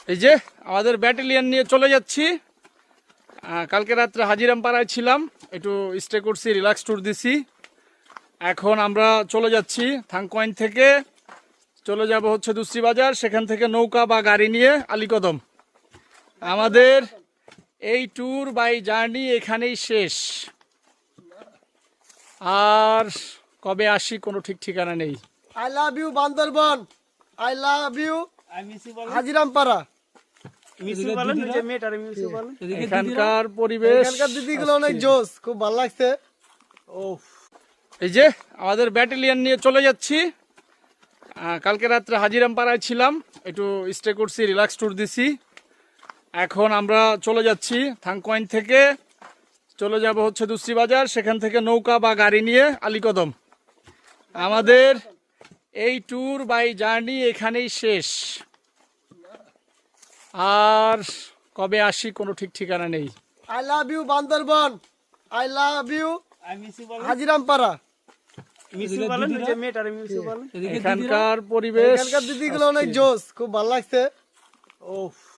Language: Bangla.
এই যে আমাদের ব্যাটালিয়ন নিয়ে চলে যাচ্ছি। কালকে রাত্রে হাজিরামপাড়ায় ছিলাম, একটু স্টে করছি, রিল্যাক্স ট্যুর দিছি। এখন আমরা চলে যাচ্ছি থাংকোয়াইন থেকে, চলে যাব হচ্ছে দুসরি বাজার, সেখান থেকে নৌকা বা গাড়ি নিয়ে আলীকদম। আমাদের এই ট্যুর বাই জার্নি এখানেই শেষ, আর কবে আসি কোনো ঠিক ঠিকানা নেই। I love you Bandarban, I love you Hajirampara. এখানকার পরিবেশ, এখানকার দিদিগুলো অনেক জোস, খুব ভালো লাগছে। এই যে আমাদের ব্যাটালিয়ন নিয়ে চলে যাচ্ছি। কালকে রাত্রে হাজিরামপাড়ায় ছিলাম, একটু স্টে করছি, রিল্যাক্স ট্যুর দিছি। এখন আমরা চলে যাচ্ছি থাংকোয়াইন থেকে, চলে যাব হচ্ছে দুসরি বাজার, সেখান থেকে নৌকা বা গাড়ি নিয়ে আলীকদম। আমাদের এই ট্যুর বাই জার্নি এখানেই শেষ, আর কবে আসি কোনো ঠিক ঠিকানা নেই। I love you Bandarban, I love you Hajirampara. এখানকার পরিবেশ, এখানকার দিদিগুলো অনেক জোস, খুব ভালো লাগছে।